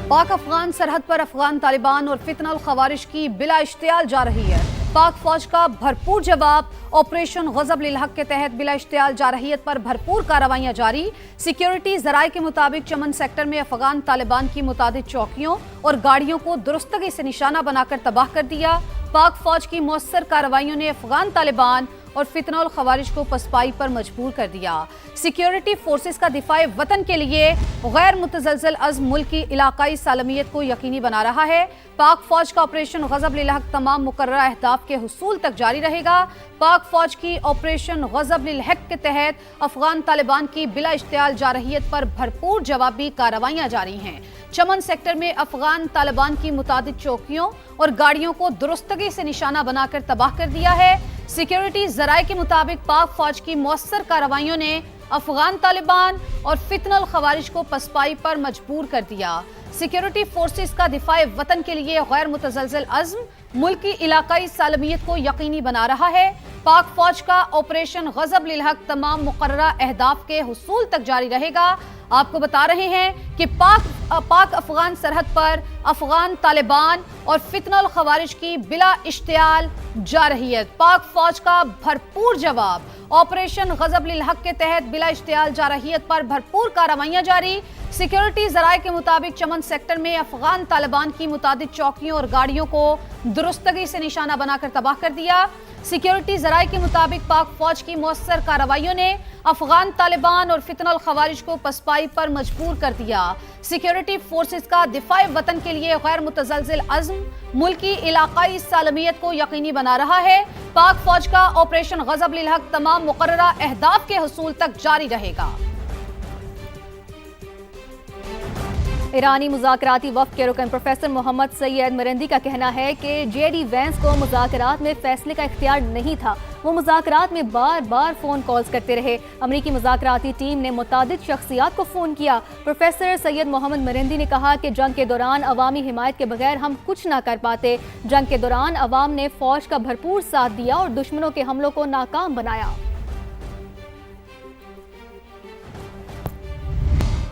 पाक अफगान सरहद पर अफगान तालिबान और फितनल खवारिश की बिला इश्तियाल जा रही है। पाक फौज का भरपूर जवाब। ऑपरेशन गजब लिल हक के तहत बिला इश्तियाल जारहियत पर भरपूर कार्रवाइयां जारी। सिक्योरिटी जराये के मुताबिक चमन सेक्टर में अफगान तालिबान की मुतादिद चौकियों और गाड़ियों को दुरुस्तगी से निशाना बनाकर तबाह कर दिया। पाक फौज की मौसर कार्रवाइयों ने अफगान तालिबान और फितनल खवारिज को पसपाई पर मजबूर कर दिया। सिक्योरिटी फोर्सेस का दिफाए वतन के लिए गैर मुतज़लज़ल अज़्म मुल्क की इलाकाई सालमियत को यकीनी बना रहा है। पाक फौज का ऑपरेशन गजब लिल हक तमाम मुकर्ररा अहदाफ के हुसूल तक जारी रहेगा। पाक फौज की ऑपरेशन गजब लिल हक के तहत अफगान तालिबान की बिला इश्तियाल जारहियत पर भरपूर जवाबी कार्रवाइयां जारी हैं। चमन सेक्टर में अफगान तालिबान की मुतादिद चौकियों और गाड़ियों को दुरुस्तगी से निशाना बनाकर तबाह कर दिया है। सिक्योरिटी जराये के मुताबिक पाक फौज की मौसर कार्रवाइयों ने अफगान तालिबान और फितनल खवारिज को पसपाई पर मजबूर कर दिया। सिक्योरिटी फोर्सेस का दिफाए वतन के लिए गैर मुतज़लज़ल अज़्म मुल्क की इलाकाई सालमियत को यकीनी बना रहा है। पाक फौज का ऑपरेशन गजब लिल हक तमाम मुकर्ररा अहदाफ के हुसूल तक जारी रहेगा। आपको बता रहे हैं कि पाक अफगान सरहद पर अफगान तालिबान और फितनल खवारिज की बिला इश्तियाल जारहियत। पाक फौज का भरपूर जवाब। ऑपरेशन गजब लिल हक के तहत बिला इश्तियाल जारहियत पर भरपूर कार्रवाइयां जारी। सिक्योरिटी जराये के मुताबिक चमन सेक्टर में अफगान तालिबान की मुतादिद चौकियों और गाड़ियों को दुरुस्तगी से निशाना बनाकर तबाह कर दिया। सिक्योरिटी जराये के मुताबिक पाक फौज की मौसर कार्रवाइयों ने अफगान तालिबान और फितनल खवारिज को पसपाई पर मजबूर कर दिया। सिक्योरिटी फोर्सेस का दिफाए वतन के लिए गैर मुतज़लज़ल अज़्म मुल्क की इलाकाई सालमियत को यकीनी बना रहा है। पाक फौज का ऑपरेशन गजब लिल हक तमाम मुकर्ररा अहदाफ के हुसूल तक जारी रहेगा। ईरानी मुज़ाकराती वफ़द के रुकन प्रोफेसर मोहम्मद सैयद मरंदी का कहना है कि जेडी वेंस को मुज़ाकरात में फैसले का इख्तियार नहीं था। वो मुज़ाकरात में बार बार फ़ोन कॉल्स करते रहे। अमरीकी मुज़ाकराती टीम ने मुतादिद शख्सियात को फ़ोन किया। प्रोफेसर सैयद मोहम्मद मरंदी ने कहा कि जंग के दौरान अवामी हिमायत के बगैर हम कुछ ना कर पाते। जंग के दौरान अवाम ने फ़ौज का भरपूर साथ दिया और दुश्मनों के हमलों को नाकाम बनाया।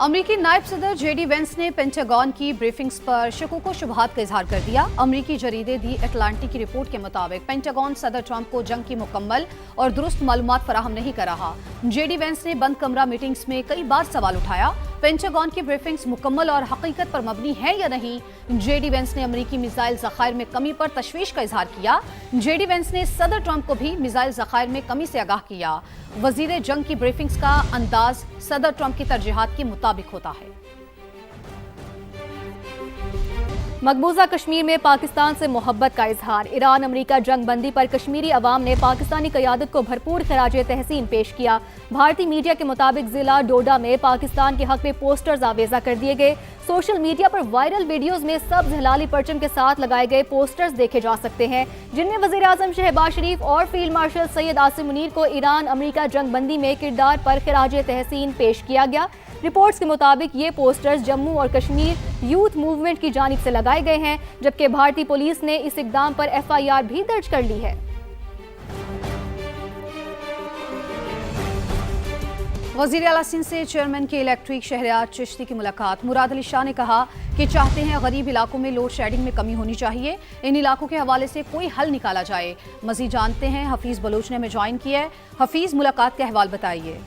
अमरीकी नायब सदर जेडी वेंस ने पेंटागन की ब्रीफिंग्स पर शकूक व शुबहात का इजहार कर दिया। अमरीकी जरीदे दी अटलांटिक की रिपोर्ट के मुताबिक पेंटागन सदर ट्रंप को जंग की मुकम्मल और दुरुस्त मालूमात फराहम नहीं कर रहा। जेडी वेंस ने बंद कमरा मीटिंग्स में कई बार सवाल उठाया। पेंटागन की ब्रीफिंग्स मुकम्मल और हकीकत पर मबनी है या नहीं। जेडी वेंस ने अमरीकी मिसाइल ज़खायर में कमी पर तशवीश का इजहार किया। जेडी वेंस ने सदर ट्रंप को भी मिसाइल ज़खायर में कमी से आगाह किया। वजीर जंग की ब्रीफिंग्स का अंदाज सदर ट्रंप की तरजीहात के मुताबिक होता है। मकबूजा कश्मीर में पाकिस्तान से मोहब्बत का इजहार। ईरान अमरीका जंग बंदी पर कश्मीरी अवाम ने पाकिस्तानी क़यादत को भरपूर खराज तहसीन पेश किया। भारतीय मीडिया के मुताबिक जिला डोडा में पाकिस्तान के हक में पोस्टर्स आवेजा कर दिए गए। सोशल मीडिया पर वायरल वीडियोस में सब्ज हिलाली परचम के साथ लगाए गए पोस्टर्स देखे जा सकते हैं, जिनमें वज़ीर आज़म शहबाज शरीफ और फील्ड मार्शल सैयद आसिम मुनीर को ईरान अमरीका जंग बंदी में किरदार पर खराज तहसीन पेश किया गया। रिपोर्ट्स के मुताबिक ये पोस्टर्स जम्मू और कश्मीर यूथ मूवमेंट की जानिब से लगाए गए हैं, जबकि भारतीय पुलिस ने इस इक़दाम पर FIR भी दर्ज कर ली है। वज़ीर आला सिंध से चेयरमैन के इलेक्ट्रिक शहरियार चिश्ती की मुलाकात। मुराद अली शाह ने कहा कि चाहते हैं गरीब इलाकों में लोड शेडिंग में कमी होनी चाहिए। इन इलाकों के हवाले से कोई हल निकाला जाए। मज़ीद जानते हैं हफीज़ बलोच ने हमें ज्वाइन किया है। हफीज़, मुलाकात का अहवाल बताइए।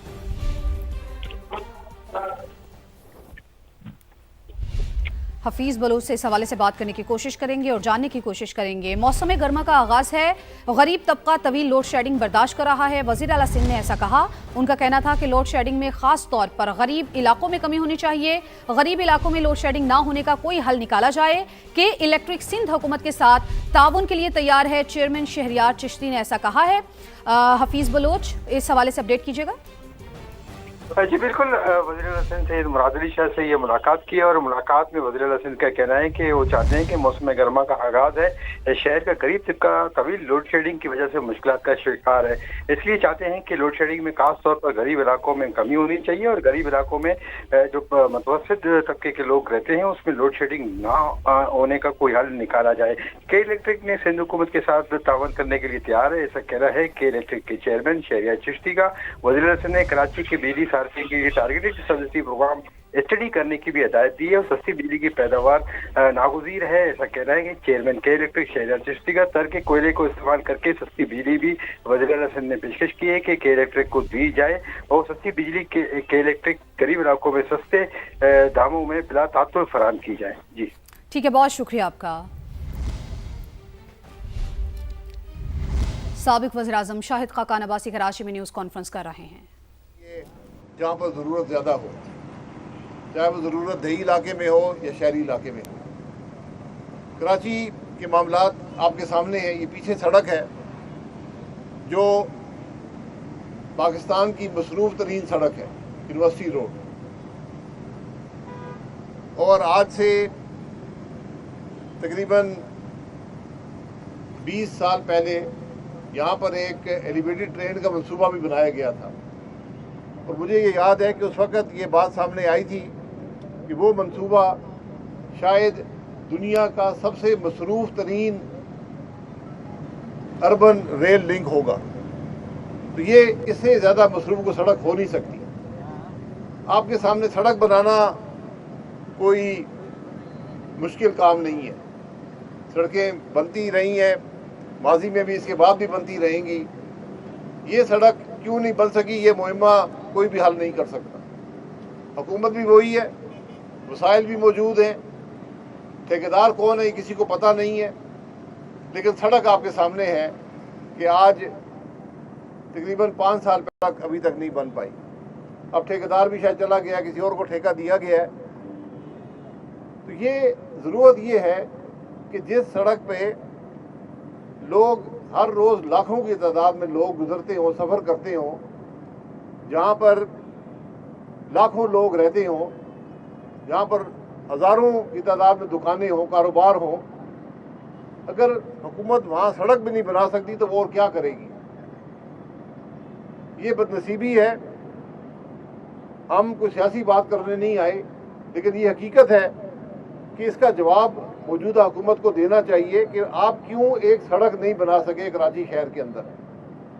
हफीज़ बलोच से इस हवाले से बात करने की कोशिश करेंगे और जानने की कोशिश करेंगे। मौसम गर्मा का आगाज़ है, गरीब तबका तवील लोड शेडिंग बर्दाश्त कर रहा है। वज़ीर आला सिंध ने ऐसा कहा। उनका कहना था कि लोड शेडिंग में ख़ास तौर पर गरीब इलाकों में कमी होनी चाहिए। गरीब इलाकों में लोड शेडिंग ना होने का कोई हल निकाला जाए कि इलेक्ट्रिक सिंध हुकूमत के साथ ताउन के लिए तैयार है। चेयरमैन शहरियार चिश्ती ने ऐसा कहा है। हफीज़ बलोच, इस हवाले से अपडेट कीजिएगा। जी बिल्कुल, वज़ीर आला सिंध सैयद मुराद अली शाह से ये मुलाकात की और मुलाकात में वज़ीर आला सिंध का कहना है कि वो चाहते हैं कि मौसम गर्मा का आगाज़ है, शहर का गरीब तबका तवील लोड शेडिंग की वजह से मुश्किलात का शिकार है। इसलिए चाहते हैं कि लोड शेडिंग में खास तौर पर गरीब इलाकों में कमी होनी चाहिए और गरीब इलाकों में जो मतवसत तबके के लोग रहते हैं उसमें लोड शेडिंग ना होने का कोई हल निकाला जाए। के इलेक्ट्रिक ने सिंध हुकूमत के साथ तावन करने के लिए तैयार है, ऐसा कहना है के इलेक्ट्रिक के चेयरमैन शहरियार चिश्ती का। वज़ीर आला सिंध ने कराची के बिजली सार्फिन के लिए टारगेटेड सब्सिडी प्रोग्राम स्टडी करने की भी हिदायत दी है। और सस्ती बिजली की पैदावार नागुज़ीर है, ऐसा कहना है कि चेयरमैन के इलेक्ट्रिक शहजाद चिश्ती का तर्क कोयले को इस्तेमाल करके सस्ती बिजली भी वज़ीर आला सिंध ने पेशकश की है कि के इलेक्ट्रिक को दी जाए और सस्ती बिजली के इलेक्ट्रिक गरीब इलाकों में सस्ते दामों में बिला तातुल फराहम की जाए। जी ठीक है, बहुत शुक्रिया आपका। साबिक वज़ीर आज़म शाहिद खाकान अब्बासी कराची में न्यूज़ कॉन्फ्रेंस कर रहे हैं। जहाँ पर ज़रूरत ज़्यादा हो, चाहे वो ज़रूरत देही इलाके में हो या शहरी इलाके में हो, कराची के मामलात आपके सामने हैं। ये पीछे सड़क है जो पाकिस्तान की मसरूफ़ तरीन सड़क है, यूनिवर्सिटी रोड, और आज से तकरीबन 20 साल पहले यहाँ पर एक एलिवेटेड ट्रेन का मंसूबा भी बनाया गया था। और मुझे ये याद है कि उस वक़्त ये बात सामने आई थी कि वो मंसूबा शायद दुनिया का सबसे मसरूफ़ तरीन अर्बन रेल लिंक होगा। तो ये इससे ज़्यादा मसरूफ़ को सड़क हो नहीं सकती। आपके सामने सड़क बनाना कोई मुश्किल काम नहीं है। सड़कें बनती रही हैं, माजी में भी, इसके बाद भी बनती रहेंगी। ये सड़क क्यों नहीं बन सकी, ये मुहिम्मा कोई भी हल नहीं कर सकता। हुकूमत भी वही है, वसाइल भी मौजूद हैं, ठेकेदार कौन है किसी को पता नहीं है, लेकिन सड़क आपके सामने है कि आज तकरीबन 5 साल तक अभी तक नहीं बन पाई। अब ठेकेदार भी शायद चला गया, किसी और को ठेका दिया गया है। तो ये ज़रूरत ये है कि जिस सड़क पे लोग हर रोज़ लाखों की तादाद में लोग गुजरते हों, सफ़र करते हों, जहाँ पर लाखों लोग रहते हों, जहाँ पर हज़ारों की तादाद में दुकानें हों, कारोबार हों, अगर हुकूमत वहाँ सड़क भी नहीं बना सकती तो वो और क्या करेगी। ये बदनसीबी है। हम कोई सियासी बात करने नहीं आए, लेकिन ये हकीकत है कि इसका जवाब मौजूदा हुकूमत को देना चाहिए कि आप क्यों एक सड़क नहीं बना सके कराची शहर के अंदर।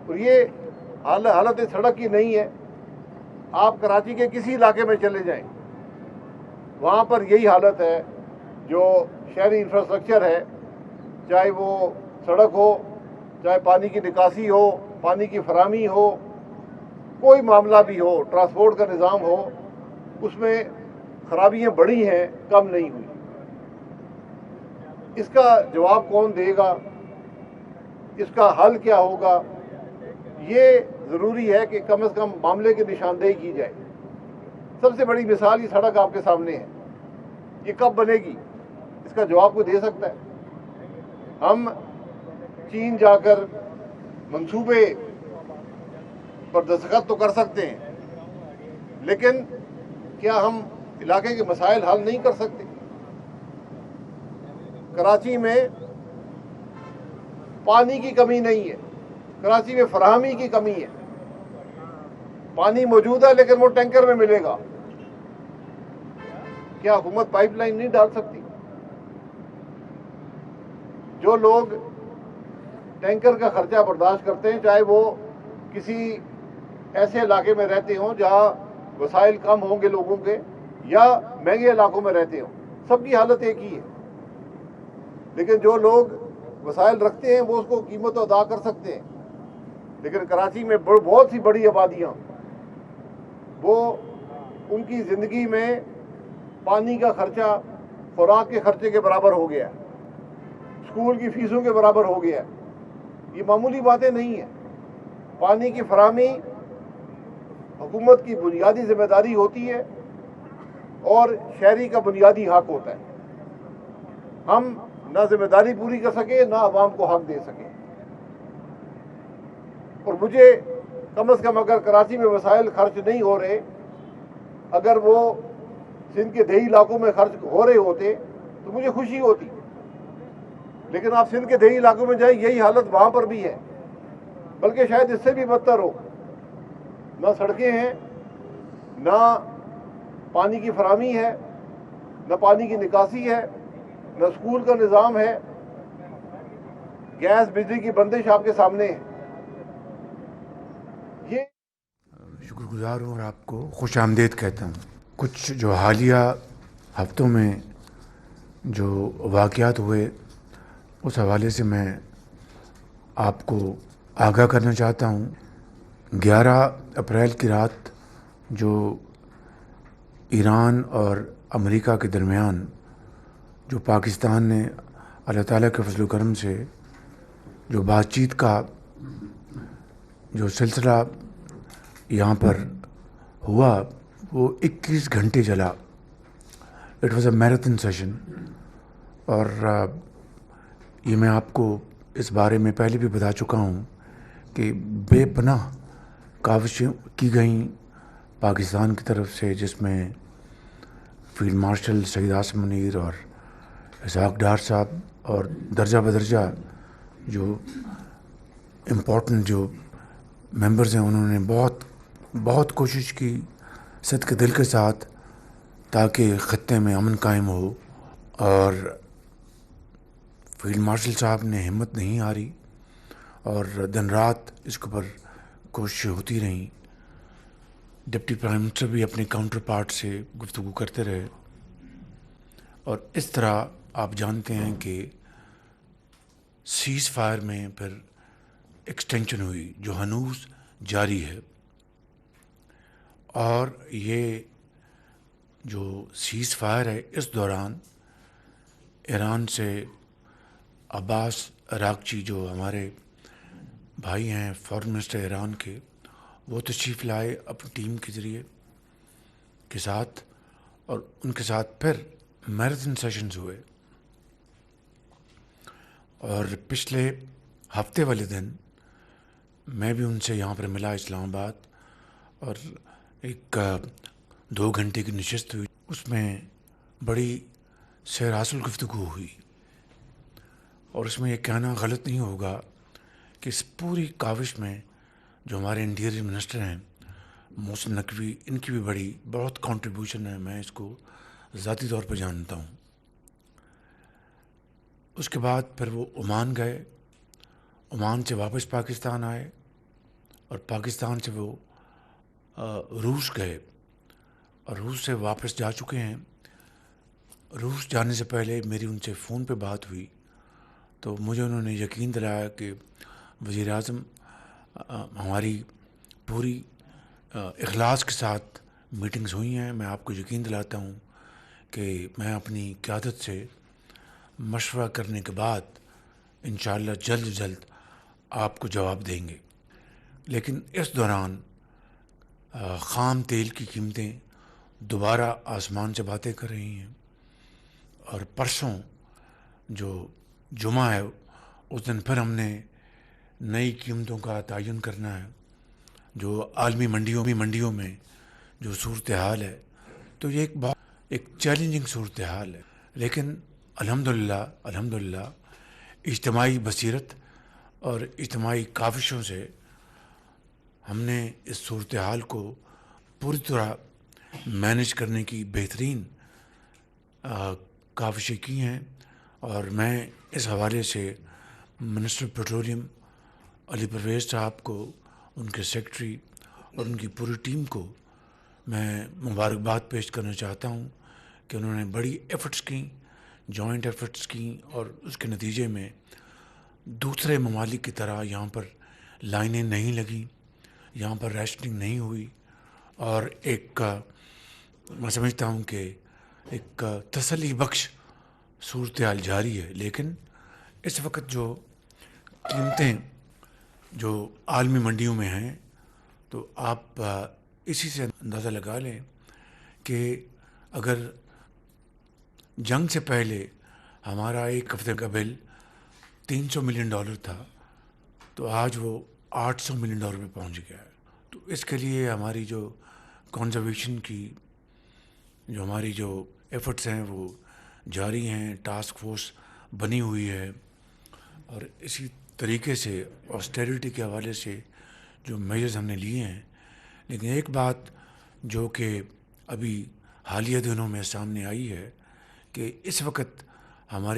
और ये हालत इस सड़क की नहीं है। आप कराची के किसी इलाके में चले जाएं, वहाँ पर यही हालत है। जो शहरी इंफ्रास्ट्रक्चर है, चाहे वो सड़क हो, चाहे पानी की निकासी हो, पानी की फराहमी हो, कोई मामला भी हो, ट्रांसपोर्ट का निज़ाम हो, उसमें खराबियाँ बढ़ी हैं, कम नहीं हुई। इसका जवाब कौन देगा, इसका हल क्या होगा, ये ज़रूरी है कि कम से कम मामले की निशानदेही की जाए। सबसे बड़ी मिसाल ये सड़क आपके सामने है। ये कब बनेगी, इसका जवाब कोई दे सकता है? हम चीन जाकर मंसूबे पर दस्तखत तो कर सकते हैं, लेकिन क्या हम इलाके के मसाइल हल नहीं कर सकते? कराची में पानी की कमी नहीं है, कराची में फराहमी की कमी है। पानी मौजूद है लेकिन वो टैंकर में मिलेगा। क्या हुकूमत पाइपलाइन नहीं डाल सकती? जो लोग टैंकर का खर्चा बर्दाश्त करते हैं, चाहे वो किसी ऐसे इलाके में रहते हों जहां वसाइल कम होंगे लोगों के, या महंगे इलाकों में रहते हों, सबकी हालत एक ही है। लेकिन जो लोग वसाइल रखते हैं वो उसको कीमत तो अदा कर सकते हैं। लेकिन कराची में बहुत सी बड़ी आबादियाँ, वो उनकी ज़िंदगी में पानी का खर्चा खुराक के खर्चे के बराबर हो गया, स्कूल की फीसों के बराबर हो गया। ये मामूली बातें नहीं हैं। पानी की फराहमी हुकूमत की बुनियादी जिम्मेदारी होती है और शहरी का बुनियादी हक होता है। हम ना जिम्मेदारी पूरी कर सके, ना आवाम को हक दे सके। और मुझे कम से कम अगर कराची में वसाइल खर्च नहीं हो रहे, अगर वो सिंध के देही इलाकों में खर्च हो रहे होते तो मुझे खुशी होती। लेकिन आप सिंध के देही इलाकों में जाए, यही हालत वहाँ पर भी है, बल्कि शायद इससे भी बदतर हो। ना सड़कें हैं, ना पानी की फराहमी है, ना पानी की निकासी है, ना स्कूल का निज़ाम है। गैस बिजली की बंदिश आपके सामने है। ये शुक्रगुजार हूँ और आपको खुश आमदेद कहता हूँ। कुछ जो हालिया हफ्तों में जो वाक़यात हुए उस हवाले से मैं आपको आगाह करना चाहता हूँ। 11 अप्रैल की रात जो ईरान और अमेरिका के दरमियान जो पाकिस्तान ने अल्लाह ताला के फजल करम से जो बातचीत का जो सिलसिला यहाँ पर हुआ वो 21 घंटे चला। It was a marathon session. और ये मैं आपको इस बारे में पहले भी बता चुका हूँ कि बेपनाह काविशें की गईं पाकिस्तान की तरफ से, जिसमें फील्ड मार्शल सईद आसिम मुनीर और इसहाक डार साहब और दर्जा बदर्जा जो इम्पोर्टेंट जो मेंबर्स हैं उन्होंने बहुत कोशिश की सदके दिल के साथ ताकि ख़त्ते में अमन कायम हो। और फील्ड मार्शल साहब ने हिम्मत नहीं हारी और दिन रात इसके ऊपर कोशिशें होती रहीं। डिप्टी प्राइम मिनिस्टर भी अपने काउंटर पार्ट से गुफ्तगू करते रहे। और इस तरह आप जानते हैं कि सीज़ फायर में फिर एक्सटेंशन हुई जो हनूज जारी है। और ये जो सीज़ फायर है इस दौरान ईरान से अब्बास अरागची जो हमारे भाई हैं फॉरेन मिनिस्टर ईरान के, वो तशरीफ़ लाए अपनी टीम के ज़रिए के साथ और उनके साथ फिर मैराथन सेशंस हुए। और पिछले हफ्ते वाले दिन मैं भी उनसे यहाँ पर मिला इस्लामाबाद और एक 2 घंटे की नशिस्त हुई। उसमें बड़ी सैर-हासिल गुफ्तगू हुई। और उसमें ये कहना गलत नहीं होगा कि इस पूरी काविश में जो हमारे इंटीरियर मिनिस्टर हैं मोहसिन नकवी, इनकी भी बहुत कंट्रीब्यूशन है। मैं इसको ज़ाती तौर पर जानता हूँ। उसके बाद फिर वो ओमान गए, ओमान से वापस पाकिस्तान आए और पाकिस्तान से वो रूस गए और रूस से वापस जा चुके हैं। रूस जाने से पहले मेरी उनसे फ़ोन पे बात हुई तो मुझे उन्होंने यकीन दिलाया कि वज़ीर आज़म हमारी पूरी इखलास के साथ मीटिंग्स हुई हैं। मैं आपको यकीन दिलाता हूँ कि मैं अपनी क़यादत से मशवरा करने के बाद इंशाअल्लाह जल्द आपको जवाब देंगे। लेकिन इस दौरान ख़ाम तेल की कीमतें दोबारा आसमान से बातें कर रही हैं। और परसों जो जुमा है उस दिन फिर हमने नई कीमतों का तयन करना है। जो आलमी मंडियों में जो सूरत हाल है तो ये एक चैलेंजिंग सूरत हाल है। लेकिन अल्हम्दुलिल्लाह इज्तिमाई बसीरत और इज्तिमाई काविशों से हमने इस सूरत हाल को पूरी तरह मैनेज करने की बेहतरीन काविशें की हैं। और मैं इस हवाले से मिनिस्टर पेट्रोलियम अली परवेज़ साहब को, उनके सेक्रेटरी और उनकी पूरी टीम को मैं मुबारकबाद पेश करना चाहता हूँ कि उन्होंने बड़ी एफ़र्ट्स की, जॉइंट एफ़र्ट्स की और उसके नतीजे में दूसरे ममालिक की तरह यहाँ पर लाइनें नहीं लगी, यहाँ पर रैशनिंग नहीं हुई। और एक मैं समझता हूँ कि एक तसल्ली बख्श सूरत हाल जारी है। लेकिन इस वक्त जो कीमतें जो आलमी मंडियों में हैं तो आप इसी से अंदाज़ा लगा लें कि अगर जंग से पहले हमारा एक हफ्ते का बिल $300 मिलियन था तो आज वो $800 मिलियन पे पहुंच गया है। तो इसके लिए हमारी जो कंजर्वेशन की जो हमारी जो एफ़र्ट्स हैं वो जारी हैं। टास्क फोर्स बनी हुई है और इसी तरीके से ऑस्टेरिटी के हवाले से जो मेजर्स हमने लिए हैं। लेकिन एक बात जो कि अभी हालिया दिनों में सामने आई है कि इस वक्त हमारी